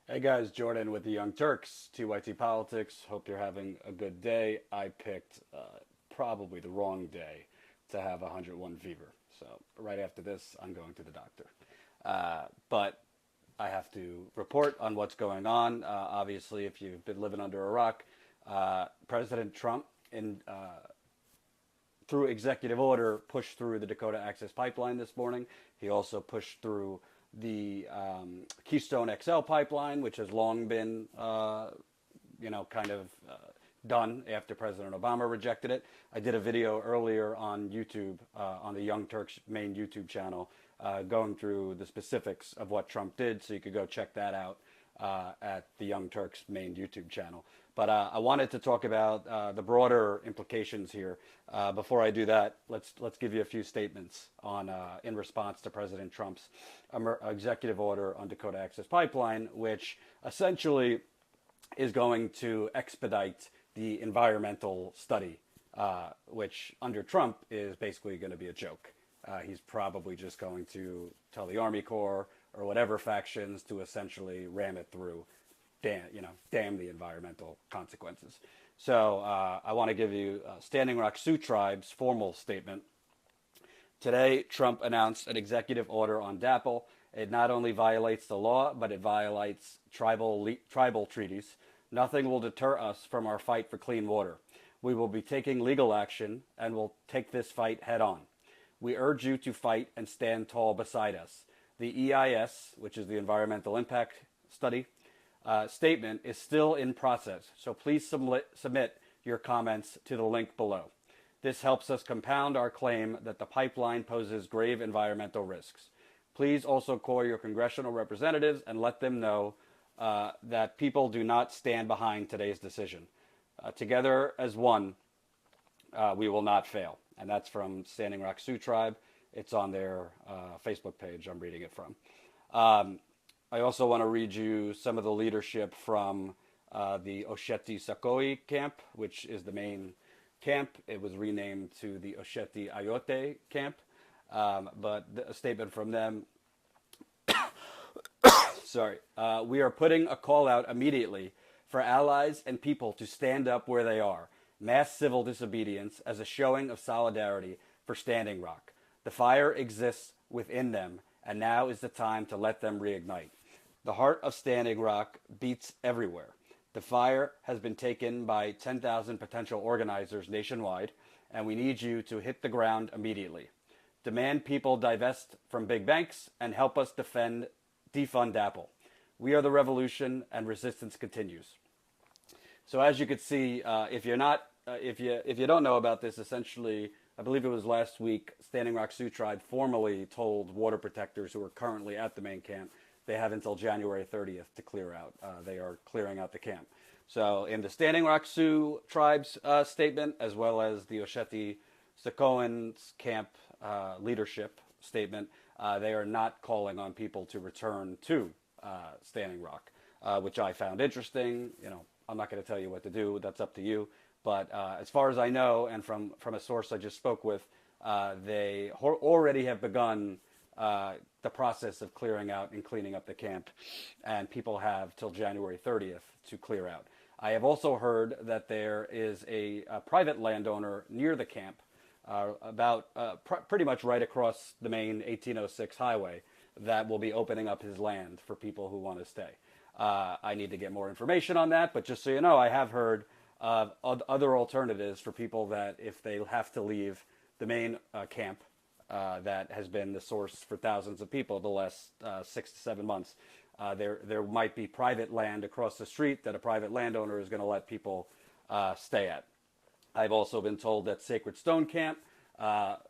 Hey guys, Jordan with the Young Turks, TYT Politics. Hope you're having a good day. I picked probably the wrong day to have 101 fever. So, right after this, I'm going to the doctor. But I have to report on what's going on. Obviously, if you've been living under a rock, President Trump, through executive order, pushed through the Dakota Access Pipeline this morning. He also pushed through the Keystone XL pipeline, which has long been, kind of done after President Obama rejected it. I did a video earlier on YouTube, on the Young Turks main YouTube channel, going through the specifics of what Trump did, so you could go check that out at the Young Turks main YouTube channel. But I wanted to talk about the broader implications here. Before I do that, let's give you a few statements on in response to President Trump's executive order on Dakota Access Pipeline, which essentially is going to expedite the environmental study, which under Trump is basically going to be a joke. He's probably just going to tell the Army Corps or whatever factions to essentially ram it through, damn the environmental consequences. So I want to give you Standing Rock Sioux Tribe's formal statement. Today, Trump announced an executive order on DAPL. It not only violates the law, but it violates tribal treaties. Nothing will deter us from our fight for clean water. We will be taking legal action and will take this fight head on. We urge you to fight and stand tall beside us. The EIS, which is the Environmental Impact Study, statement is still in process, so please submit your comments to the link below. This helps us compound our claim that the pipeline poses grave environmental risks. Please also call your congressional representatives and let them know that people do not stand behind today's decision. Together as one, we will not fail. And that's from Standing Rock Sioux Tribe. It's on their Facebook page. I'm reading it from. I also want to read you some of the leadership from the Oceti-Sakowin camp, which is the main camp. It was renamed to the Oceti-Ayote camp. But a statement from them. Sorry. We are putting a call out immediately for allies and people to stand up where they are. Mass civil disobedience as a showing of solidarity for Standing Rock. The fire exists within them, and now is the time to let them reignite. The heart of Standing Rock beats everywhere. The fire has been taken by 10,000 potential organizers nationwide, and we need you to hit the ground immediately. Demand people divest from big banks and help us defund DAPL. We are the revolution, and resistance continues. So as you could see, if you don't know about this, essentially, I believe it was last week, Standing Rock Sioux Tribe formally told water protectors who are currently at the main camp they have until January 30th to clear out. They are clearing out the camp. So in the Standing Rock Sioux Tribe's statement, as well as the Oceti-Sakowin's camp leadership statement, they are not calling on people to return to Standing Rock, which I found interesting. I'm not going to tell you what to do. That's up to you. But as far as I know, and from a source I just spoke with, they already have begun the process of clearing out and cleaning up the camp, and people have till January 30th to clear out. I have also heard that there is a private landowner near the camp, pretty much right across the main 1806 highway, that will be opening up his land for people who want to stay. I need to get more information on that, but just so you know, I have heard of other alternatives for people that if they have to leave the main camp that has been the source for thousands of people the last 6 to 7 months. There might be private land across the street that a private landowner is going to let people stay at. I've also been told that Sacred Stone Camp,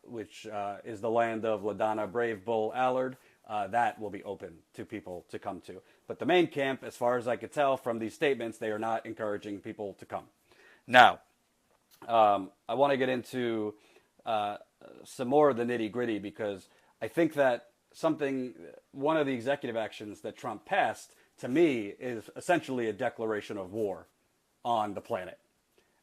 which is the land of LaDonna Brave Bull Allard, that will be open to people to come to. But the main camp, as far as I could tell from these statements, they are not encouraging people to come. Now, I want to get into some more of the nitty gritty, because I think that one of the executive actions that Trump passed, to me, is essentially a declaration of war on the planet.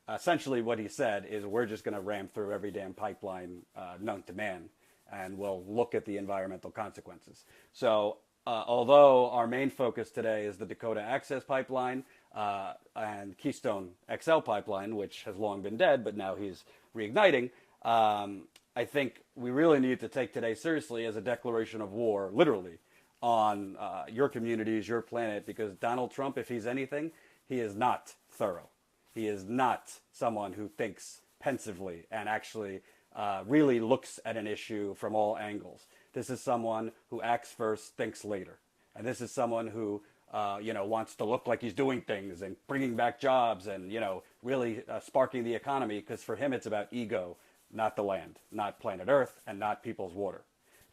Essentially what he said is, we're just going to ram through every damn pipeline known to man, and we'll look at the environmental consequences. So although our main focus today is the Dakota Access Pipeline and Keystone XL Pipeline, which has long been dead, but now he's reigniting, I think we really need to take today seriously as a declaration of war, literally, on your communities, your planet, because Donald Trump, if he's anything, he is not thorough. He is not someone who thinks pensively and actually really looks at an issue from all angles. This is someone who acts first, thinks later. And this is someone who, wants to look like he's doing things and bringing back jobs and, really sparking the economy, because for him it's about ego, not the land, not planet Earth, and not people's water.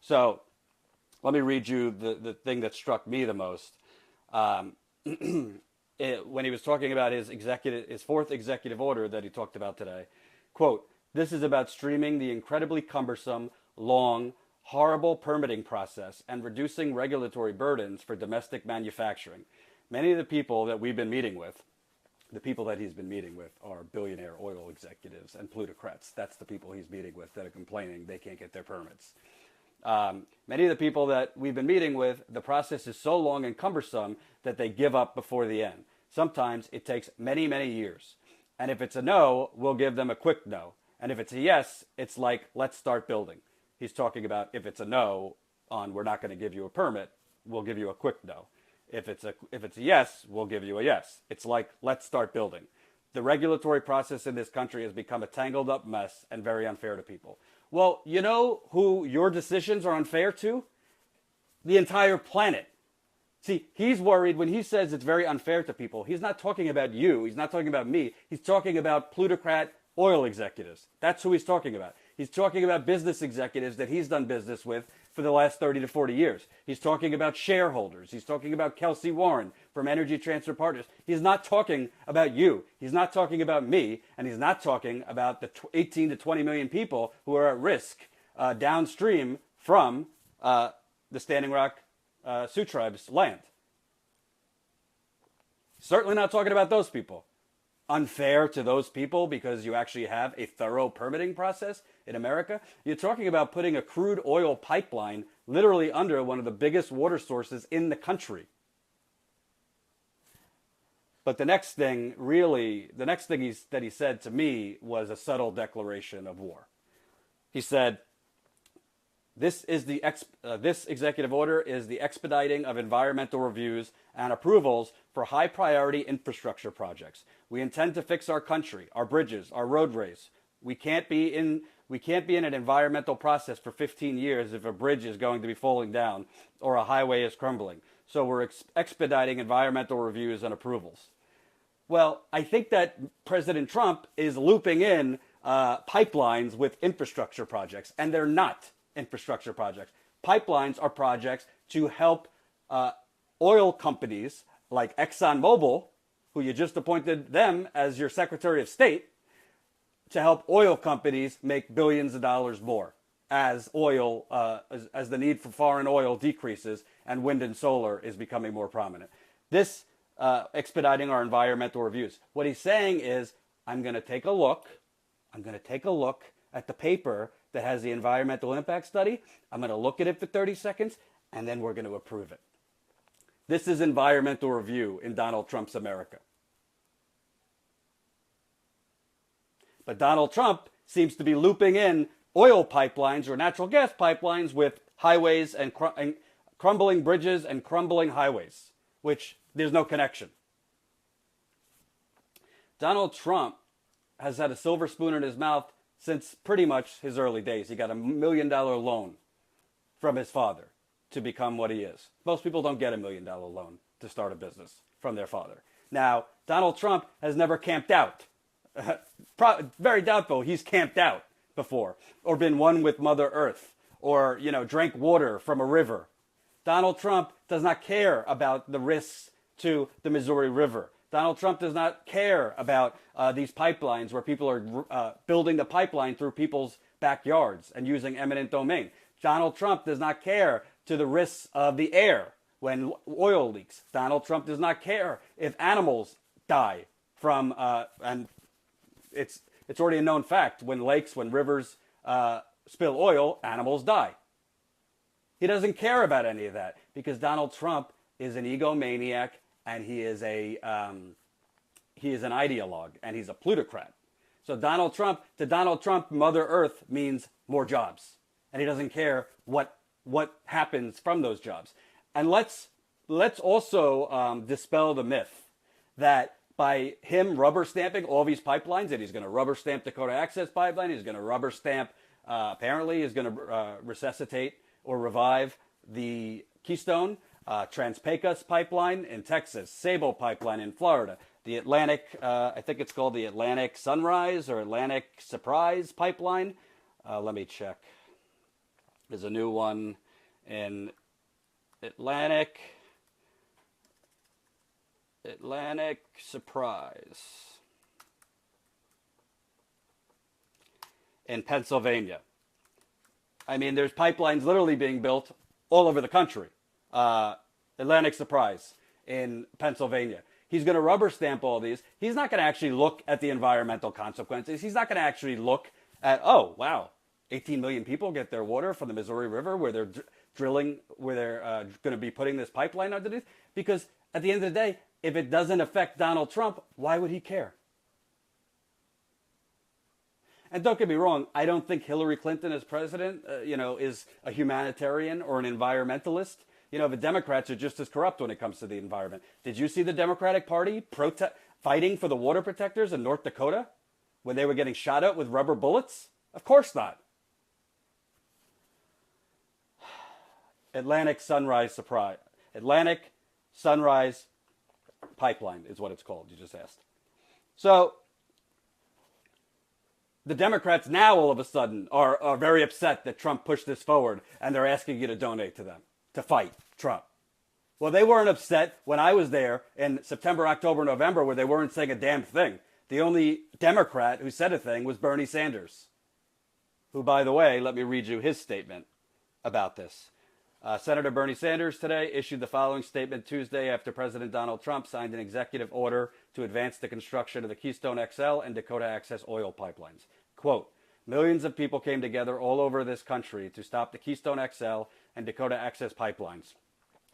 So let me read you the thing that struck me the most. When he was talking about his fourth executive order that he talked about today, quote, "This is about streaming the incredibly cumbersome, long, horrible permitting process and reducing regulatory burdens for domestic manufacturing. Many of the people that we've been meeting with," the people that he's been meeting with are billionaire oil executives and plutocrats. That's the people he's meeting with that are complaining they can't get their permits. Many of the people that we've been meeting with, the process is so long and cumbersome that they give up before the end. Sometimes it takes many, many years. And if it's a no, we'll give them a quick no. And if it's a yes, it's like, let's start building. He's talking about if it's a no on we're not going to give you a permit, we'll give you a quick no. If it's a yes, we'll give you a yes. It's like, let's start building. The regulatory process in this country has become a tangled up mess and very unfair to people. Well, you know who your decisions are unfair to? The entire planet. See, he's worried when he says it's very unfair to people. He's not talking about you. He's not talking about me. He's talking about plutocrat oil executives. That's who he's talking about. He's talking about business executives that he's done business with for the last 30 to 40 years. He's talking about shareholders. He's talking about Kelsey Warren from Energy Transfer Partners. He's not talking about you. He's not talking about me. And he's not talking about the 18 to 20 million people who are at risk downstream from the Standing Rock Sioux Tribe's land. Certainly not talking about those people. Unfair to those people because you actually have a thorough permitting process in America. You're talking about putting a crude oil pipeline literally under one of the biggest water sources in the country. But the next thing that he said to me was a subtle declaration of war. He said, This executive order is the expediting of environmental reviews and approvals for high priority infrastructure projects. We intend to fix our country, our bridges, our roadways. We can't be in an environmental process for 15 years if a bridge is going to be falling down or a highway is crumbling. So we're expediting environmental reviews and approvals. Well, I think that President Trump is looping in pipelines with infrastructure projects, and they're not infrastructure projects. Pipelines are projects to help oil companies like ExxonMobil, who you just appointed them as your Secretary of State, to help oil companies make billions of dollars more as as the need for foreign oil decreases and wind and solar is becoming more prominent. This expediting our environmental reviews. What he's saying is, I'm going to take a look at the paper that has the environmental impact study. I'm going to look at it for 30 seconds, and then we're going to approve it. This is environmental review in Donald Trump's America. But Donald Trump seems to be looping in oil pipelines or natural gas pipelines with highways and crumbling bridges and crumbling highways, which there's no connection. Donald Trump has had a silver spoon in his mouth since pretty much his early days. He got $1 million loan from his father to become what he is. Most people don't get $1 million loan to start a business from their father. Now, Donald Trump has never camped out. Very doubtful he's camped out before or been one with Mother Earth or, drank water from a river. Donald Trump does not care about the risks to the Missouri River. Donald Trump does not care about these pipelines where people are building the pipeline through people's backyards and using eminent domain. Donald Trump does not care to the risks of the air when oil leaks. Donald Trump does not care if animals die from, and it's already a known fact, when rivers spill oil, animals die. He doesn't care about any of that. because Donald Trump is an egomaniac and he is an ideologue and he's a plutocrat. So Donald Trump, Mother Earth means more jobs, and he doesn't care what happens from those jobs. And let's also dispel the myth that by him rubber stamping all these pipelines, that he's going to rubber stamp Dakota Access Pipeline, he's going to rubber stamp, apparently he's going to resuscitate or revive the Keystone, Trans-Pecos Pipeline in Texas, Sable Pipeline in Florida, the Atlantic, I think it's called the Atlantic Sunrise or Atlantic Surprise Pipeline. Let me check. There's a new one in Atlantic Surprise in Pennsylvania. I mean, there's pipelines literally being built all over the country. Atlantic Surprise in Pennsylvania. He's going to rubber stamp all these. He's not going to actually look at the environmental consequences. He's not going to actually look at, oh, wow, 18 million people get their water from the Missouri River where they're drilling, where they're going to be putting this pipeline underneath. Because at the end of the day, if it doesn't affect Donald Trump, why would he care? And don't get me wrong, I don't think Hillary Clinton as president, is a humanitarian or an environmentalist. The Democrats are just as corrupt when it comes to the environment. Did you see the Democratic Party fighting for the water protectors in North Dakota when they were getting shot at with rubber bullets? Of course not. Atlantic Sunrise Pipeline is what it's called. You just asked. So the Democrats now all of a sudden are very upset that Trump pushed this forward, and they're asking you to donate to them to fight Trump. Well, they weren't upset when I was there in September, October, November, where they weren't saying a damn thing. The only Democrat who said a thing was Bernie Sanders, who, by the way, let me read you his statement about this. Senator Bernie Sanders today issued the following statement Tuesday after President Donald Trump signed an executive order to advance the construction of the Keystone XL and Dakota Access oil pipelines. Quote, millions of people came together all over this country to stop the Keystone XL and Dakota Access pipelines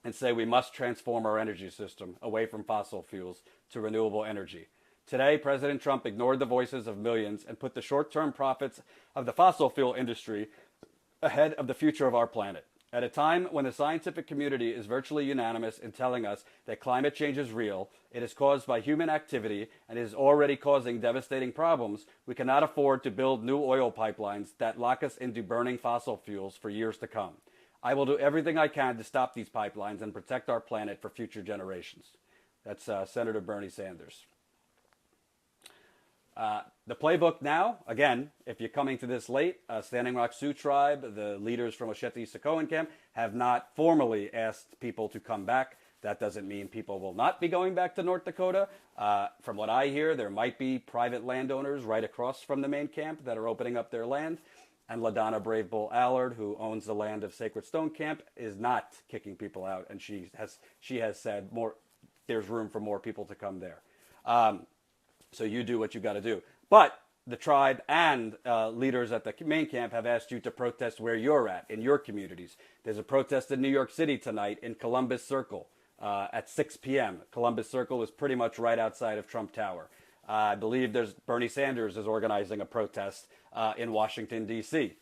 and say we must transform our energy system away from fossil fuels to renewable energy. Today, President Trump ignored the voices of millions and put the short-term profits of the fossil fuel industry ahead of the future of our planet. At a time when the scientific community is virtually unanimous in telling us that climate change is real, it is caused by human activity, and is already causing devastating problems, we cannot afford to build new oil pipelines that lock us into burning fossil fuels for years to come. I will do everything I can to stop these pipelines and protect our planet for future generations. That's Senator Bernie Sanders. The playbook now, again, if you're coming to this late, Standing Rock Sioux Tribe, the leaders from Oceti-Sakowin camp, have not formally asked people to come back. That doesn't mean people will not be going back to North Dakota. From what I hear, there might be private landowners right across from the main camp that are opening up their land. And LaDonna Brave Bull Allard, who owns the land of Sacred Stone Camp, is not kicking people out. And she has said there's room for more people to come there. So you do what you got to do. But the tribe and leaders at the main camp have asked you to protest where you're at, in your communities. There's a protest in New York City tonight in Columbus Circle at 6 p.m. Columbus Circle is pretty much right outside of Trump Tower. I believe Bernie Sanders is organizing a protest in Washington, D.C.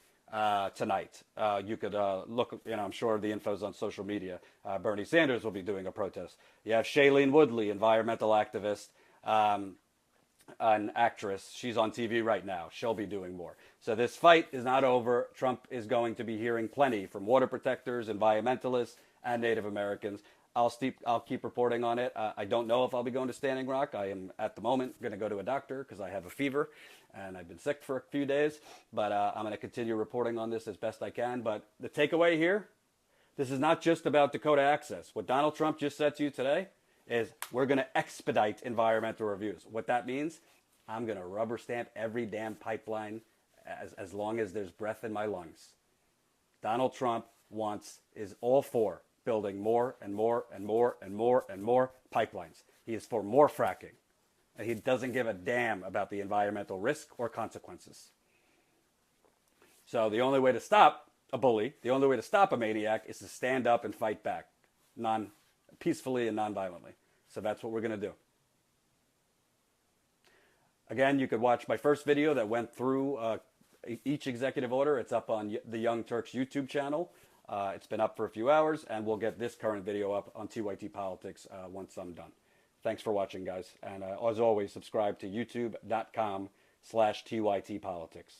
Tonight. You could look, I'm sure the info's on social media. Bernie Sanders will be doing a protest. You have Shailene Woodley, environmental activist, an actress. She's on TV right now. She'll be doing more. So this fight is not over. Trump is going to be hearing plenty from water protectors, environmentalists, and Native Americans. I'll keep reporting on it. I don't know if I'll be going to Standing Rock. I am, at the moment, going to go to a doctor because I have a fever, and I've been sick for a few days. But I'm going to continue reporting on this as best I can. But the takeaway here, this is not just about Dakota Access. What Donald Trump just said to you today is we're going to expedite environmental reviews. What that means, I'm going to rubber stamp every damn pipeline as long as there's breath in my lungs. Donald Trump is all for building more and more and more and more and more pipelines. He is for more fracking. And he doesn't give a damn about the environmental risk or consequences. So the only way to stop a bully, the only way to stop a maniac is to stand up and fight back. peacefully and non-violently. So that's what we're going to do. Again, you could watch my first video that went through each executive order. It's up on the Young Turks YouTube channel. It's been up for a few hours, and we'll get this current video up on TYT Politics once I'm done. Thanks for watching, guys. And as always, subscribe to youtube.com/TYT Politics.